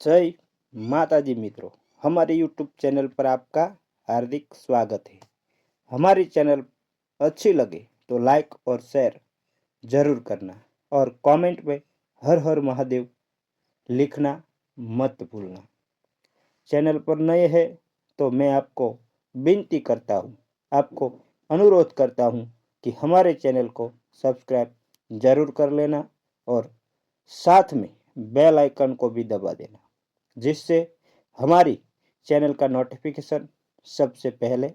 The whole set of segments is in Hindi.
जय माता जी मित्रों, हमारे यूट्यूब चैनल पर आपका हार्दिक स्वागत है। हमारी चैनल अच्छी लगे तो लाइक और शेयर जरूर करना और कमेंट में हर हर महादेव लिखना मत भूलना। चैनल पर नए हैं तो मैं आपको विनती करता हूँ, आपको अनुरोध करता हूँ कि हमारे चैनल को सब्सक्राइब जरूर कर लेना और साथ में बेल आइकन को भी दबा देना, जिससे हमारी चैनल का नोटिफिकेशन सबसे पहले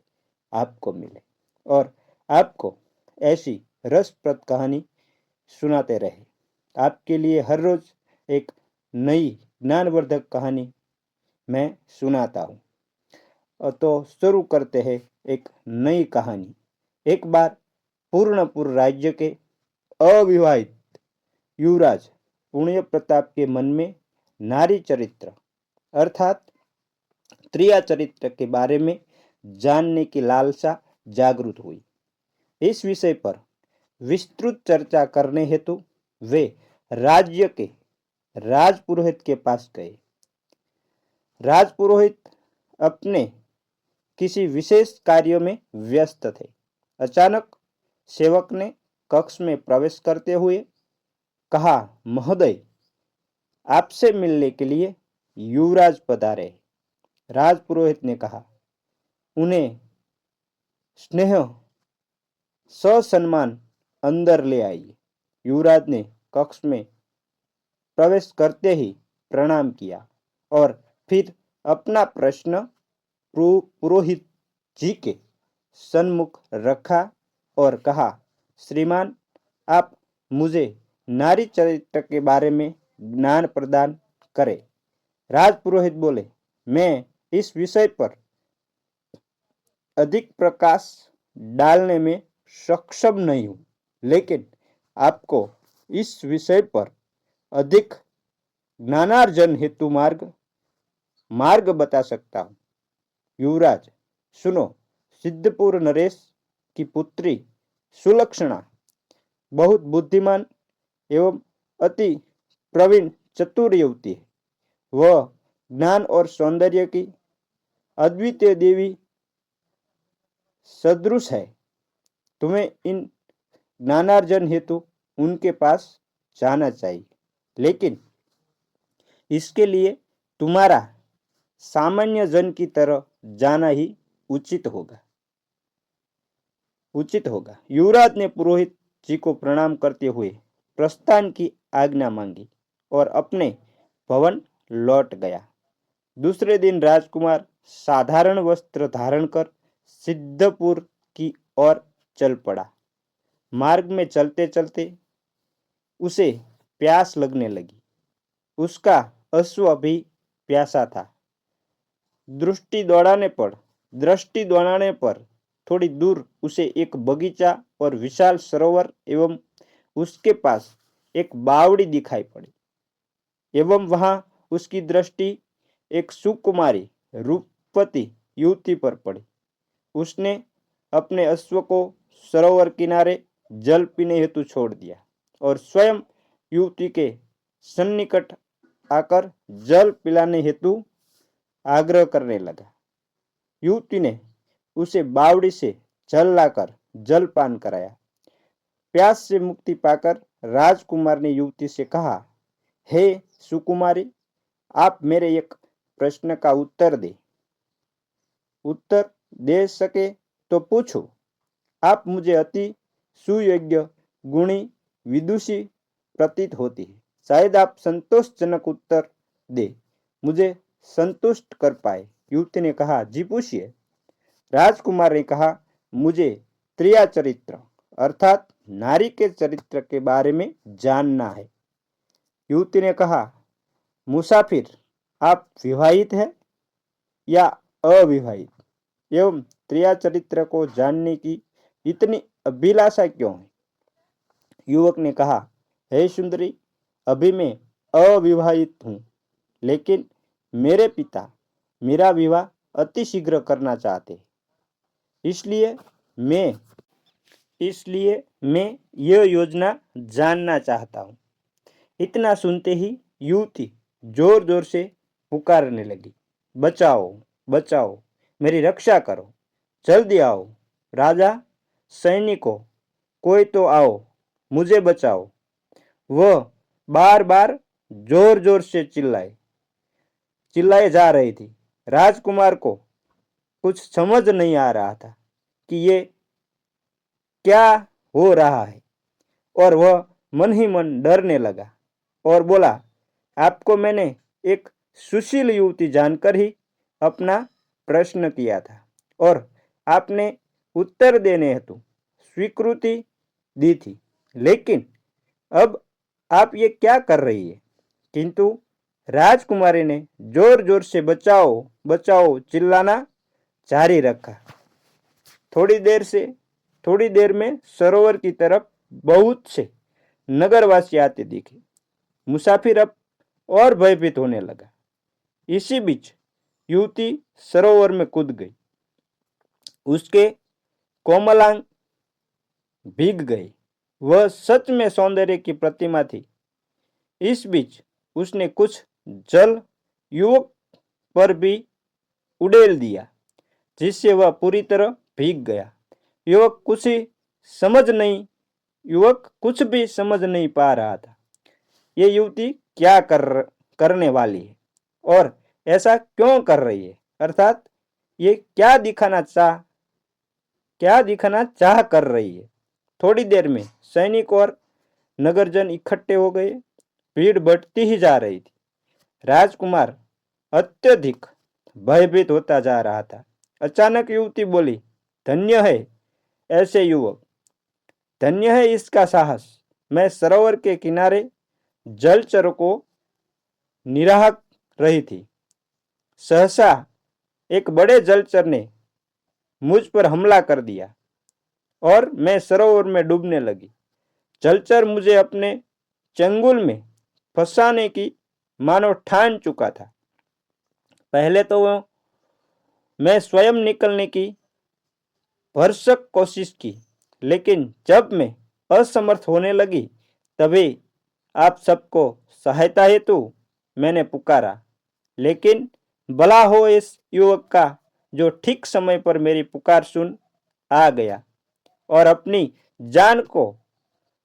आपको मिले और आपको ऐसी रसप्रद कहानी सुनाते रहे। आपके लिए हर रोज एक नई ज्ञानवर्धक कहानी मैं सुनाता हूँ। तो शुरू करते हैं एक नई कहानी। एक बार पूर्णपुर राज्य के अविवाहित युवराज पुण्य प्रताप के मन में नारी चरित्र अर्थात त्रिया चरित्र के बारे में जानने की लालसा जागृत हुई। इस विषय पर विस्तृत चर्चा करने हेतु वे राज्य के राजपुरोहित के पास गए। राजपुरोहित अपने किसी विशेष कार्य में व्यस्त थे। अचानक सेवक ने कक्ष में प्रवेश करते हुए कहा, महोदय, आपसे मिलने के लिए युवराज पधारे। राजपुरोहित ने कहा, उन्हें स्नेह ससम्मान अंदर ले आइए। युवराज ने कक्ष में प्रवेश करते ही प्रणाम किया और फिर अपना प्रश्न पुरोहित जी के सन्मुख रखा और कहा, श्रीमान, आप मुझे नारी चरित्र के बारे में ज्ञान प्रदान करें। राजपुरोहित बोले, मैं इस विषय पर अधिक प्रकाश डालने में सक्षम नहीं हूं, लेकिन आपको इस विषय पर अधिक ज्ञानार्जन हेतु मार्ग बता सकता हूं। युवराज, सुनो, सिद्धपुर नरेश की पुत्री सुलक्षणा बहुत बुद्धिमान एवं अति प्रवीण चतुर युवती है। वह ज्ञान और सौंदर्य की अद्वितीय देवी सदृश है। तुम्हें इन ज्ञानार्जन हेतु उनके पास जाना चाहिए, लेकिन इसके लिए तुम्हारा सामान्य जन की तरह जाना ही उचित होगा। युवराज ने पुरोहित जी को प्रणाम करते हुए प्रस्थान की आज्ञा मांगी और अपने भवन लौट गया। दूसरे दिन राजकुमार साधारण वस्त्र धारण कर सिद्धपुर की ओर चल पड़ा। मार्ग में चलते चलते उसे प्यास लगने लगी। उसका अश्व भी प्यासा था। दृष्टि दौड़ाने पर थोड़ी दूर उसे एक बगीचा और विशाल सरोवर एवं उसके पास एक बावड़ी दिखाई पड़ी एवं वहां उसकी दृष्टि एक सुकुमारी रूपवती युवती पर पड़ी। उसने अपने अश्व को सरोवर किनारे जल पीने हेतु छोड़ दिया और स्वयं युवती के सन्निकट आकर जल पिलाने हेतु आग्रह करने लगा। युवती ने उसे बावड़ी से जल लाकर जलपान कराया। प्यास से मुक्ति पाकर राजकुमार ने युवती से कहा, हे सुकुमारी, आप मेरे एक प्रश्न का उत्तर दे सके तो पूछो। आप मुझे अति सुयोग्य, गुणी, विदुषी प्रतीत होती है। शायद आप संतोषजनक उत्तर दे मुझे संतुष्ट कर पाए। युवती ने कहा, जी पूछिए। राजकुमार ने कहा, मुझे त्रिया चरित्र अर्थात नारी के चरित्र के बारे में जानना है। युवती ने कहा, मुसाफिर, आप विवाहित है या अविवाहित एवं त्रिया चरित्र को जानने की इतनी अभिलाषा क्यों है? युवक ने कहा, हे सुंदरी, अभी मैं अविवाहित हूं, लेकिन मेरे पिता मेरा विवाह अति शीघ्र करना चाहते हैं। इसलिए मैं यह योजना जानना चाहता हूं। इतना सुनते ही युवती जोर जोर से पुकारने लगी, बचाओ, बचाओ, मेरी रक्षा करो, जल्दी आओ, राजा, सैनिकों, कोई तो आओ, मुझे बचाओ। वह बार बार जोर जोर से चिल्लाए जा रही थी। राजकुमार को कुछ समझ नहीं आ रहा था कि ये क्या हो रहा है, और वह मन ही मन डरने लगा और बोला, आपको मैंने एक सुशील युवती जानकर ही अपना प्रश्न किया था और आपने उत्तर देने हेतु स्वीकृति दी थी, लेकिन अब आप ये क्या कर रही है? किंतु राजकुमारी ने जोर जोर से बचाओ बचाओ चिल्लाना जारी रखा। थोड़ी देर से थोड़ी देर में सरोवर की तरफ बहुत से नगरवासी आते दिखे। मुसाफिर अब और भयभीत होने लगा। इसी बीच युवती सरोवर में कूद गई। उसके कोमलांग भीग गए। वह सच में सौंदर्य की प्रतिमा थी। इस बीच उसने कुछ जल युवक पर भी उड़ेल दिया, जिससे वह पूरी तरह भीग गया। युवक कुछ भी समझ नहीं पा रहा था। ये युवती क्या करने वाली है और ऐसा क्यों कर रही है, अर्थात ये क्या दिखाना चाह कर रही है। थोड़ी देर में सैनिक और नगरजन इकट्ठे हो गए। भीड़ बढ़ती ही जा रही थी। राजकुमार अत्यधिक भयभीत होता जा रहा था। अचानक युवती बोली, धन्य है ऐसे युवक, धन्य है इसका साहस। मैं सरोवर के किनारे जलचरों को निराह रही थी। सहसा एक बड़े जलचर ने मुझ पर हमला कर दिया और मैं सरोवर में डूबने लगी। जलचर मुझे अपने चंगुल में फंसाने की मानो ठान चुका था। पहले तो मैं स्वयं निकलने की भरसक कोशिश की, लेकिन जब मैं असमर्थ होने लगी तभी आप सबको सहायता हेतु मैंने पुकारा। लेकिन भला हो इस युवक का जो ठीक समय पर मेरी पुकार सुन आ गया और अपनी जान को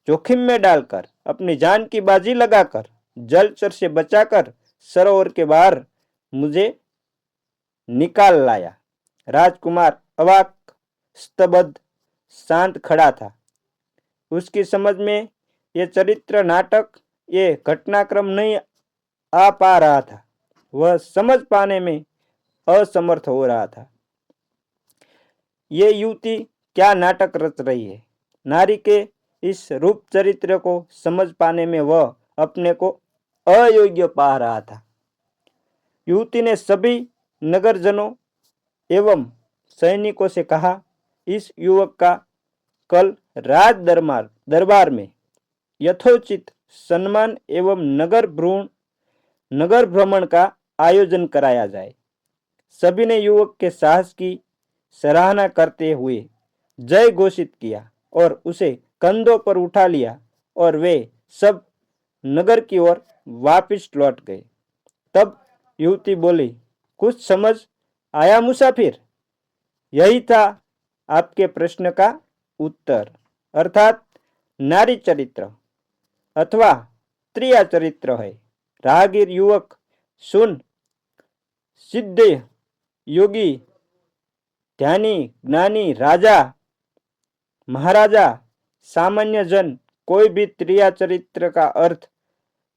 जोखिम में डालकर, अपनी जान की बाजी लगाकर, जलचर से बचाकर सरोवर के बाहर मुझे निकाल लाया। राजकुमार अवाक, स्तब्ध, शांत खड़ा था। उसकी समझ में ये चरित्र नाटक, ये घटनाक्रम नहीं आ पा रहा था। वह समझ पाने में असमर्थ हो रहा था। ये युवती क्या नाटक रच रही है। नारी के इस रूप चरित्र को समझ पाने में वह अपने को अयोग्य पा रहा था। युवती ने सभी नगरजनों एवं सैनिकों से कहा, इस युवक का कल राज दरबार में यथोचित सम्मान एवं नगर भ्रमण का आयोजन कराया जाए। सभी ने युवक के साहस की सराहना करते हुए जय घोषित किया और उसे कंधों पर उठा लिया और वे सब नगर की ओर वापस लौट गए। तब युवती बोली, कुछ समझ आया मुसाफिर? यही था आपके प्रश्न का उत्तर, अर्थात नारी चरित्र अथवा त्रिया चरित्र है। राहगीर युवक सुन, सिद्ध योगी, ध्यानी, ज्ञानी, राजा, महाराजा, सामान्य जन कोई भी त्रिया चरित्र का अर्थ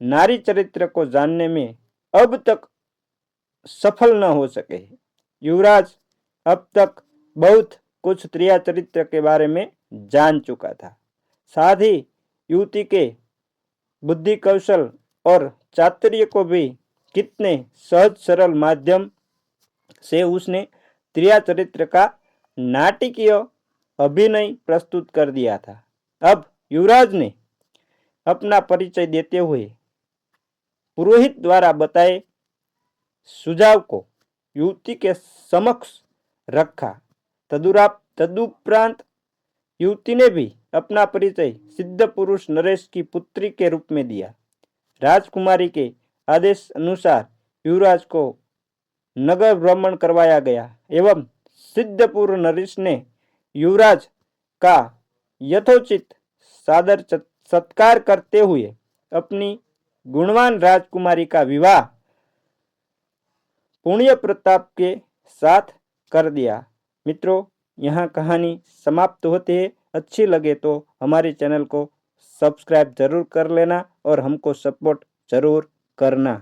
नारी चरित्र को जानने में अब तक सफल न हो सके। युवराज अब तक बहुत कुछ त्रिया चरित्र के बारे में जान चुका था। साथ ही युवती के बुद्धि कौशल और चातुर्य को भी कितने सहज सरल माध्यम से उसने त्रिया चरित्र का नाटकीय अभिनय प्रस्तुत कर दिया था। अब युवराज ने अपना परिचय देते हुए पुरोहित द्वारा बताए सुझाव को युवती के समक्ष रखा। तदुपरांत युवती ने भी अपना परिचय सिद्ध पुरुष नरेश की पुत्री के रूप में दिया। राजकुमारी के आदेश अनुसार युवराज को नगर भ्रमण करवाया गया एवं सिद्धपुर नरेश ने युवराज का यथोचित सादर सत्कार करते हुए अपनी गुणवान राजकुमारी का विवाह पुण्य प्रताप के साथ कर दिया। मित्रों, यहाँ कहानी समाप्त होती है। अच्छी लगे तो हमारे चैनल को सब्सक्राइब जरूर कर लेना और हमको सपोर्ट जरूर करना।